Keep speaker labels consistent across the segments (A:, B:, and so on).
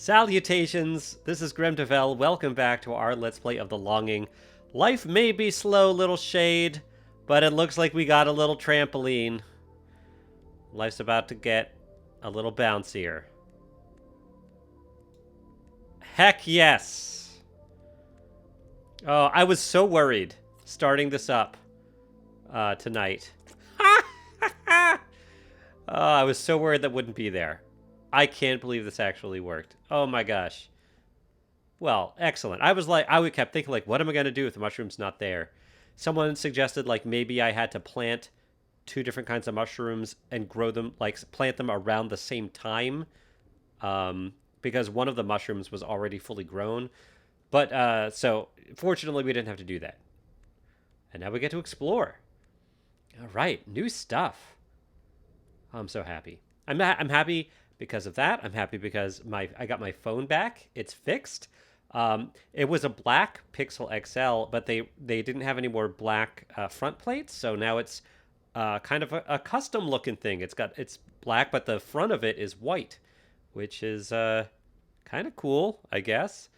A: Salutations, this is Grimdevel. Welcome back to our Let's Play of The Longing. Life may be slow, little shade, but it looks like we got a little trampoline. Life's about to get a little bouncier. Heck yes! Oh, I was so worried starting this up tonight. Oh, I was so worried that wouldn't be there. I can't believe this actually worked. Oh my gosh. Well, excellent. I kept thinking, like, what am I going to do if the mushroom's not there? Someone suggested, like, maybe I had to plant two different kinds of mushrooms and grow them, like, plant them around the same time, because one of the mushrooms was already fully grown. But, so, fortunately, we didn't have to do that. And now we get to explore. All right, new stuff. I'm so happy. I'm happy because of that. I'm happy because I got my phone back. It's fixed. It was a black Pixel XL, but they didn't have any more black front plates, so now it's kind of a custom looking thing. It's black, but the front of it is white, which is kind of cool, I guess.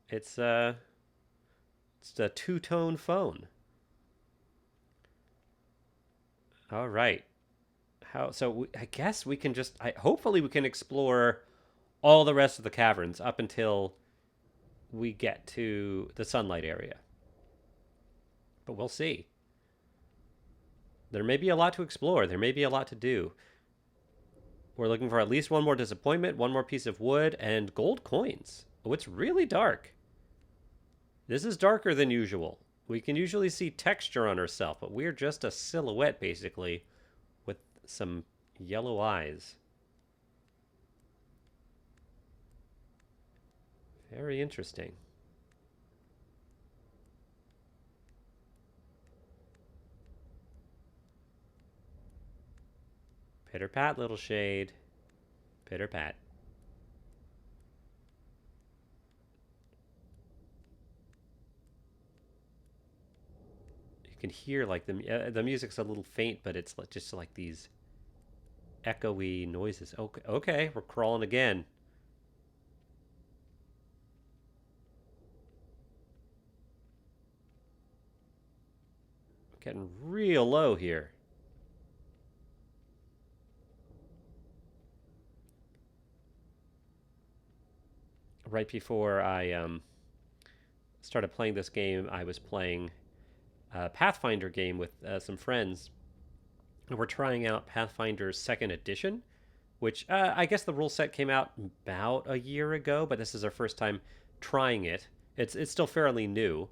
A: It's a two-tone phone. All right. I guess we can hopefully we can explore all the rest of the caverns up until we get to the sunlight area. But we'll see. There may be a lot to explore. There may be a lot to do. We're looking for at least one more disappointment, one more piece of wood, and gold coins. Oh, it's really dark. This is darker than usual. We can usually see texture on ourselves, but we're just a silhouette, basically, with some yellow eyes. Very interesting. Pitter-pat, little shade. Pitter-pat. You can hear, like, the music's a little faint, but it's just like these echoey noises. Okay, we're crawling again. Getting real low here. Right before I started playing this game, I was playing a Pathfinder game with some friends. And we're trying out Pathfinder's second edition, which I guess the rule set came out about a year ago, but this is our first time trying it. It's still fairly new.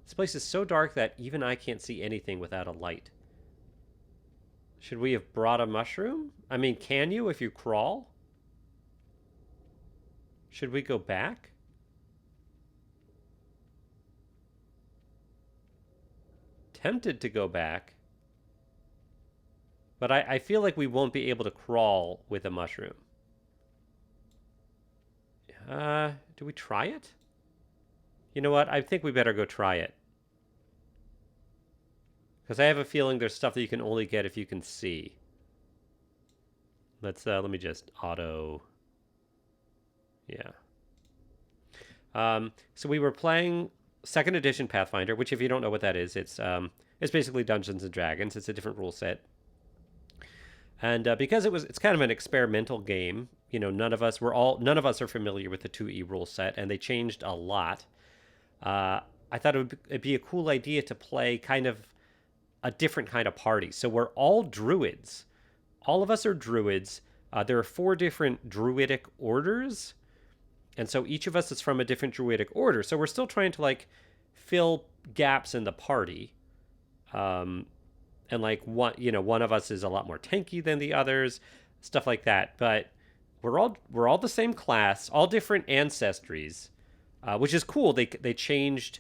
A: This place is so dark that even I can't see anything without a light. Should we have brought a mushroom? I mean, can you if you crawl? Should we go back? Tempted to go back. But I feel like we won't be able to crawl with a mushroom. Do we try it? You know what? I think we better go try it. Because I have a feeling there's stuff that you can only get if you can see. Let me just auto. Yeah. So we were playing second edition Pathfinder, which if you don't know what that is, it's basically Dungeons and Dragons. It's a different rule set. And because it's kind of an experimental game, you know, none of us are familiar with the 2E rule set, and they changed a lot. I thought it'd be a cool idea to play kind of a different kind of party. So we're all druids. All of us are druids. There are 4 different druidic orders, and so each of us is from a different druidic order. So we're still trying to, like, fill gaps in the party. And like one of us is a lot more tanky than the others, stuff like that. But we're all the same class, all different ancestries, which is cool. They changed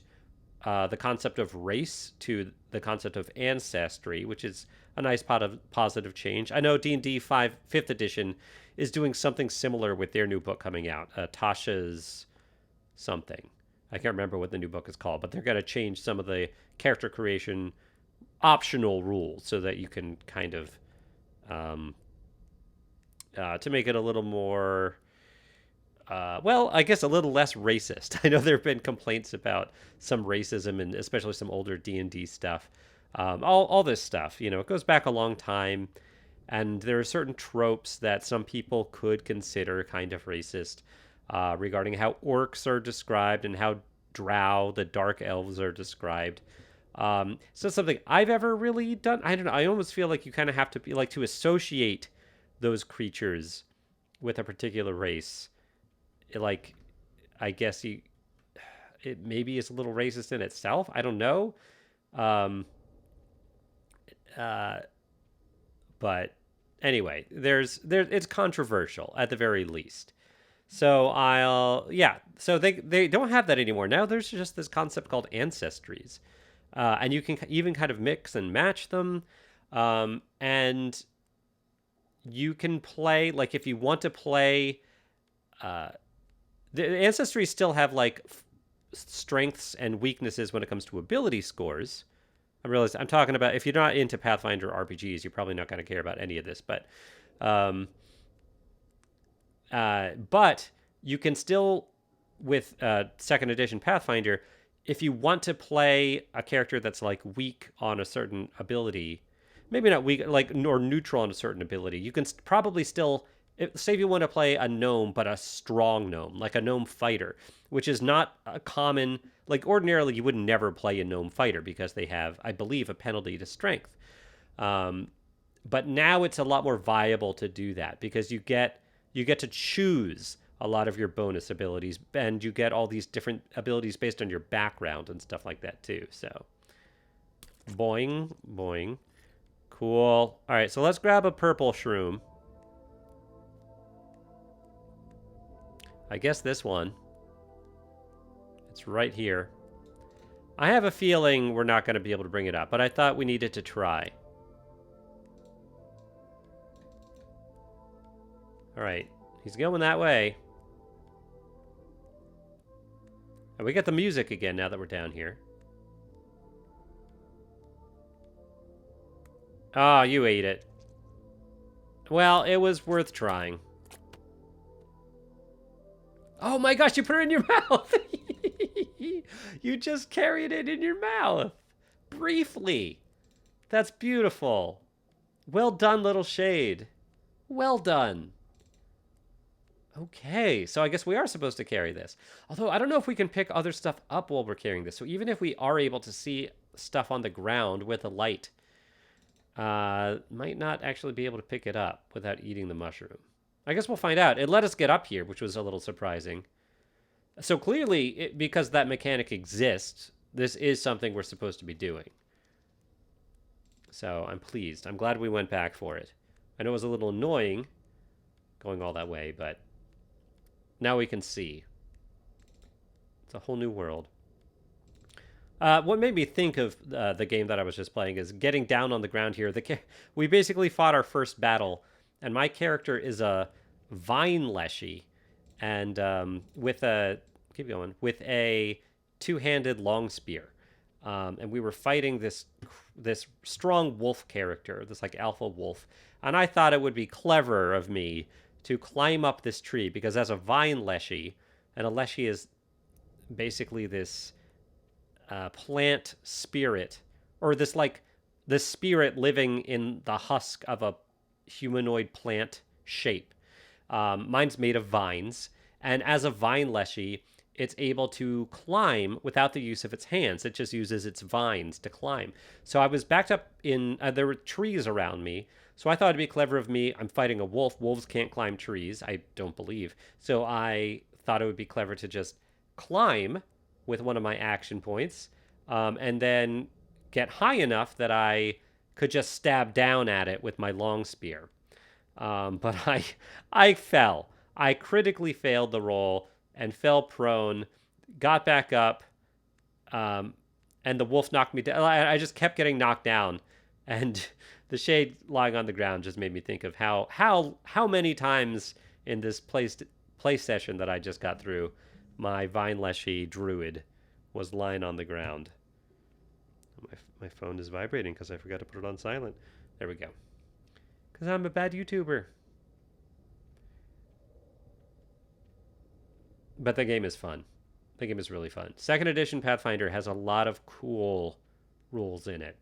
A: the concept of race to the concept of ancestry, which is a nice positive change. I know D&D 5th edition is doing something similar with their new book coming out, Tasha's something. I can't remember what the new book is called, but they're going to change some of the character creation optional rules so that you can kind of to make it a little more well, I guess a little less racist. I know there have been complaints about some racism and especially some older D&D stuff. All this stuff, it goes back a long time, and there are certain tropes that some people could consider kind of racist regarding how orcs are described and how drow, the dark elves, are described. It's not something I've ever really done. I don't know. I almost feel like you kind of have to be like to associate those creatures with a particular race. Like, I guess it maybe is a little racist in itself. I don't know. Um, uh, but anyway, it's controversial at the very least. So yeah. So they don't have that anymore. Now there's just this concept called ancestries, and you can even kind of mix and match them, and you can play like if you want to play. The ancestries still have like strengths and weaknesses when it comes to ability scores. I realize I'm talking about if you're not into Pathfinder RPGs, you're probably not going to care about any of this, um, but you can still with second edition Pathfinder, if you want to play a character that's like weak on a certain ability, maybe not weak, like or neutral on a certain ability, you can probably still say if you want to play a gnome, but a strong gnome, like a gnome fighter, which is not a common, like ordinarily you would never play a gnome fighter because they have, I believe, a penalty to strength. But now it's a lot more viable to do that because you get to choose a lot of your bonus abilities, and you get all these different abilities based on your background and stuff like that too. So, boing, boing. Cool. All right, so let's grab a purple shroom. I guess this one. It's right here. I have a feeling we're not going to be able to bring it up, but I thought we needed to try. All right, he's going that way. And we get the music again now that we're down here. Oh, you ate it. Well, it was worth trying. Oh my gosh, you put it in your mouth. You just carried it in your mouth. Briefly. That's beautiful. Well done, little shade. Well done. Okay, so I guess we are supposed to carry this. Although I don't know if we can pick other stuff up while we're carrying this. So even if we are able to see stuff on the ground with a light, might not actually be able to pick it up without eating the mushroom. I guess we'll find out. It let us get up here, which was a little surprising. So clearly, because that mechanic exists, this is something we're supposed to be doing. So I'm pleased. I'm glad we went back for it. I know it was a little annoying going all that way, but now we can see. It's a whole new world. What made me think of the game that I was just playing is getting down on the ground here. We basically fought our first battle, and my character is a vine leshy, and with a two-handed long spear, and we were fighting this strong wolf character, this like alpha wolf, and I thought it would be clever of me to climb up this tree because as a vine leshy, and a leshy is basically this plant spirit, or this spirit living in the husk of a humanoid plant shape. Mine's made of vines, and as a vine leshy, it's able to climb without the use of its hands. It just uses its vines to climb. So I was backed up in, there were trees around me, so I thought it'd be clever of me. I'm fighting a wolf. Wolves can't climb trees, I don't believe. So I thought it would be clever to just climb with one of my action points, and then get high enough that I could just stab down at it with my long spear. But I fell. I critically failed the roll and fell prone, got back up, and the wolf knocked me down. I just kept getting knocked down, and the shade lying on the ground just made me think of how many times in this play session that I just got through, my vine leshy druid was lying on the ground. My phone is vibrating because I forgot to put it on silent. There we go. Because I'm a bad YouTuber. But the game is fun. The game is really fun. Second edition Pathfinder has a lot of cool rules in it.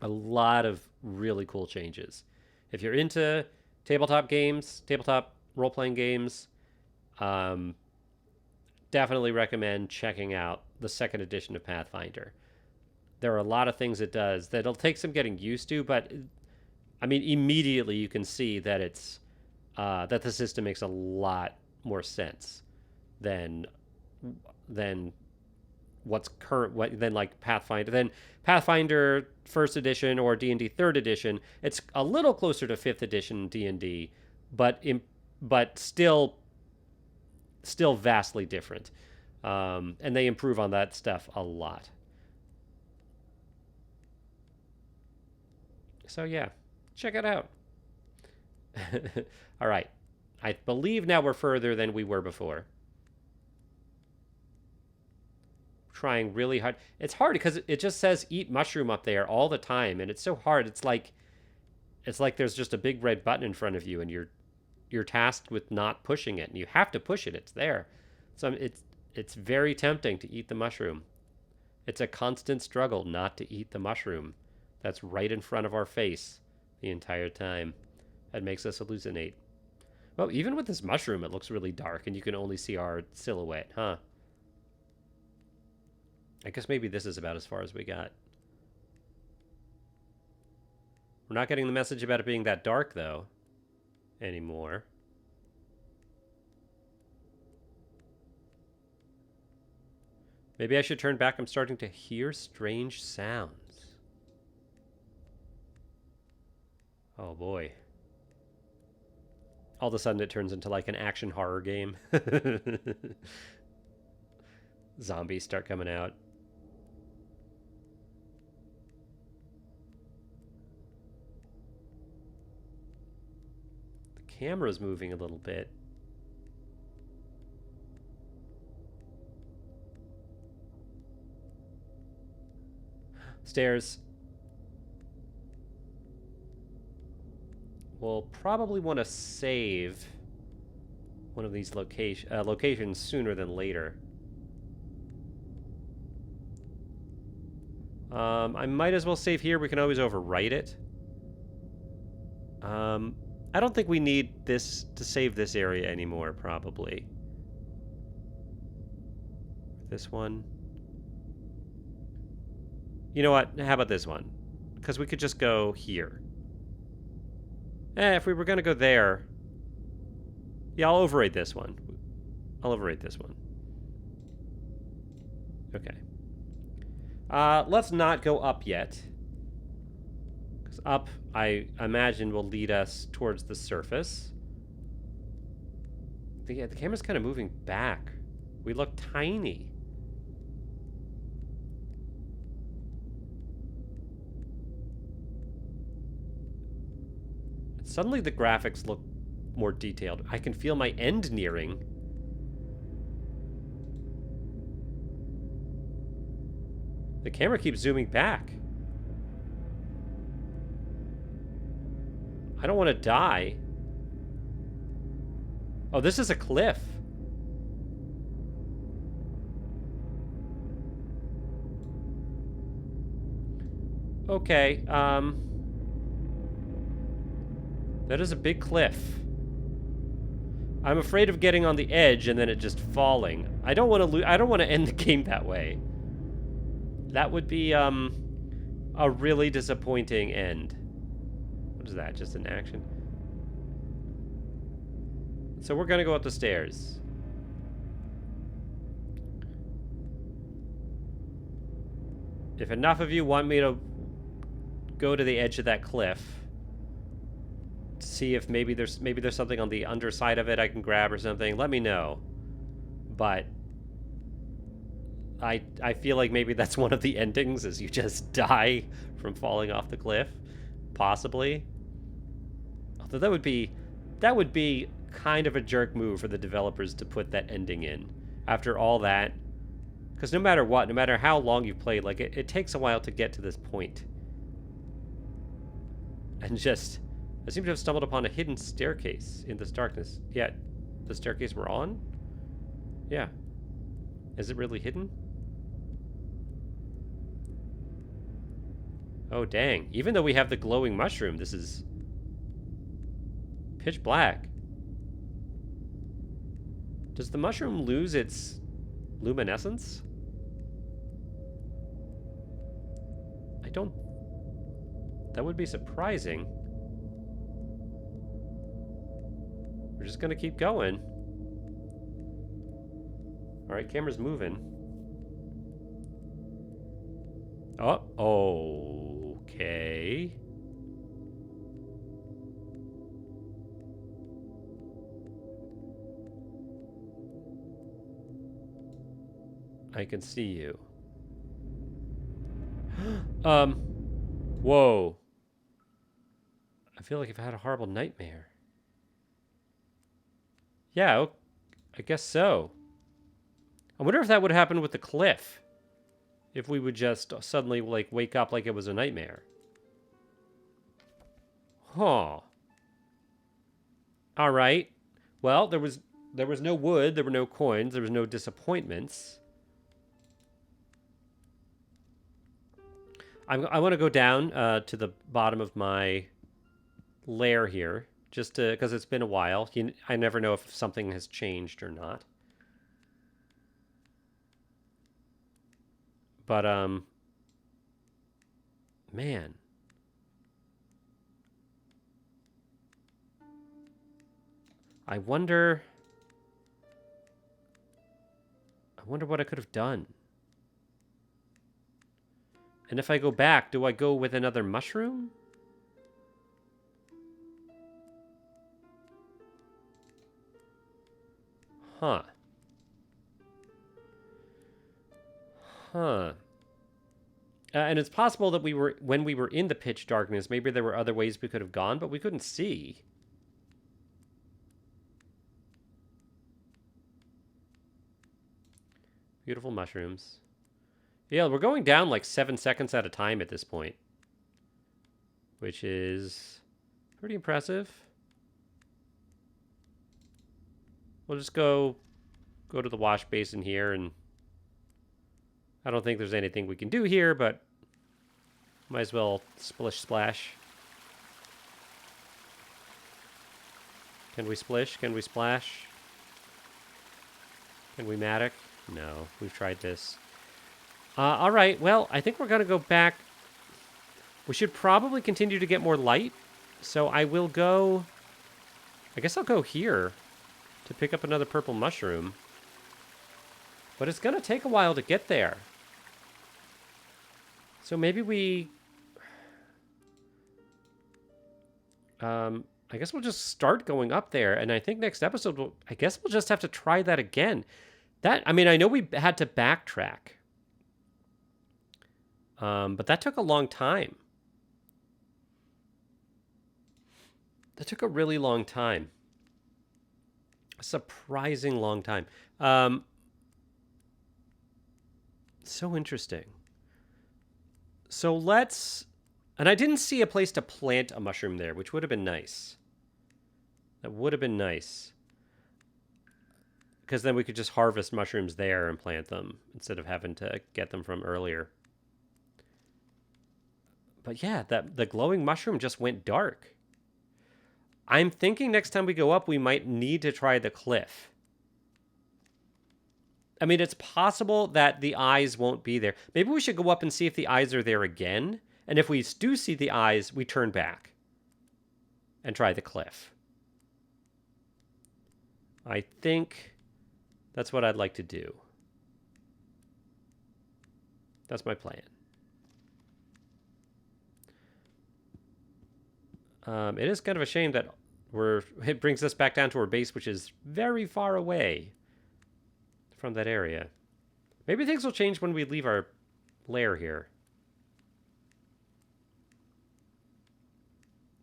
A: A lot of really cool changes. If you're into tabletop games, tabletop role playing games, um, definitely recommend checking out the second edition of Pathfinder. There are a lot of things it does that'll take some getting used to, but I mean, immediately you can see that it's that the system makes a lot more sense than than what's current what than like Pathfinder first edition or D&D third edition. It's a little closer to fifth edition D&D, but but still vastly different. And they improve on that stuff a lot. So yeah, check it out. All right. I believe now we're further than we were before. Trying really hard. It's hard because it just says eat mushroom up there all the time, and it's so hard. It's like there's just a big red button in front of you, and you're tasked with not pushing it, and you have to push it. It's there. So it's very tempting to eat the mushroom. It's a constant struggle not to eat the mushroom that's right in front of our face the entire time. That makes us hallucinate. Well, even with this mushroom, it looks really dark, and you can only see our silhouette, huh? I guess maybe this is about as far as we got. We're not getting the message about it being that dark, though, anymore. Maybe I should turn back. I'm starting to hear strange sounds. Oh, boy. All of a sudden, it turns into like an action horror game. Zombies start coming out. The camera's moving a little bit. Stairs. We'll probably want to save one of these locations sooner than later. I might as well save here. We can always overwrite it. I don't think we need this to save this area anymore, probably. This one. You know what? How about this one? Because we could just go here. If we were going to go there... Yeah, I'll overrate this one. I'll overrate this one. Okay. Let's not go up yet. Because up, I imagine, will lead us towards the surface. The camera's kind of moving back. We look tiny. Suddenly the graphics look more detailed. I can feel my end nearing. The camera keeps zooming back. I don't want to die. Oh, this is a cliff. Okay, that is a big cliff. I'm afraid of getting on the edge and then it just falling. I don't want to I don't want to end the game that way. That would be a really disappointing end. What is that? Just an action? So we're gonna go up the stairs. If enough of you want me to go to the edge of that cliff, see if maybe there's something on the underside of it I can grab or something, let me know. But I feel like maybe that's one of the endings, is you just die from falling off the cliff, possibly. Although that would be kind of a jerk move for the developers to put that ending in after all that, because no matter what, no matter how long you've played, like it takes a while to get to this point. And just, I seem to have stumbled upon a hidden staircase in this darkness. Yeah, the staircase we're on? Yeah. Is it really hidden? Oh, dang. Even though we have the glowing mushroom, this is pitch black. Does the mushroom lose its luminescence? I don't... That would be surprising. We're just gonna keep going. Alright, camera's moving. Oh, okay. I can see you. Whoa. I feel like I've had a horrible nightmare. Yeah, I guess so. I wonder if that would happen with the cliff. If we would just suddenly, like, wake up like it was a nightmare. Huh. All right. Well, there was no wood, there were no coins, there was no disappointments. I want to go down to the bottom of my lair here, just to, because it's been a while. I never know if something has changed or not. But man, I wonder what I could have done. And if I go back, do I go with another mushroom? Huh. Huh. And it's possible that when we were in the pitch darkness, maybe there were other ways we could have gone, but we couldn't see. Beautiful mushrooms. Yeah, we're going down like 7 seconds at a time at this point, which is pretty impressive. We'll just go to the wash basin here, and I don't think there's anything we can do here, but might as well splish splash. Can we splish? Can we splash? Can we matic? No, we've tried this. All right, well, I think we're going to go back. We should probably continue to get more light. So I will go... I guess I'll go here to pick up another purple mushroom. But it's going to take a while to get there. So maybe we... I guess we'll just start going up there. And I think next episode, I guess we'll just have to try that again. I mean, I know we had to backtrack. But that took a long time. That took a really long time. A surprising long time. So interesting. So let's... And I didn't see a place to plant a mushroom there, which would have been nice. That would have been nice. Because then we could just harvest mushrooms there and plant them instead of having to get them from earlier. But yeah, the glowing mushroom just went dark. I'm thinking next time we go up, we might need to try the cliff. I mean, it's possible that the eyes won't be there. Maybe we should go up and see if the eyes are there again. And if we do see the eyes, we turn back and try the cliff. I think that's what I'd like to do. That's my plan. It is kind of a shame that it brings us back down to our base, which is very far away from that area. Maybe things will change when we leave our lair here.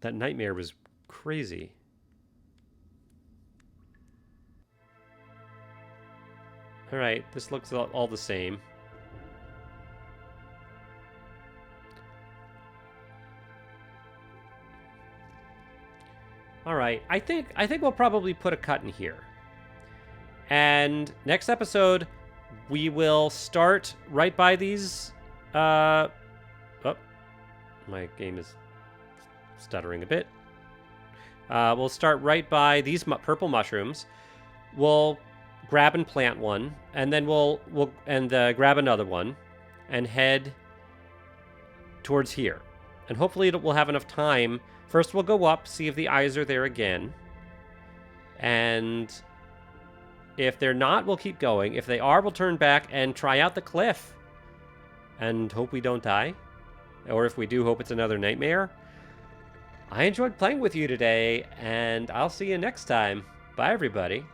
A: That nightmare was crazy. All right, this looks all the same. All right, I think we'll probably put a cut in here. And next episode, we will start right by these. Oh, my game is stuttering a bit. We'll start right by these purple mushrooms. We'll grab and plant one, and then we'll grab another one, and head towards here. And hopefully we'll have enough time. First, we'll go up, see if the eyes are there again, and if they're not, we'll keep going. If they are, we'll turn back and try out the cliff, and hope we don't die. Or if we do, hope it's another nightmare. I enjoyed playing with you today, and I'll see you next time. Bye, everybody.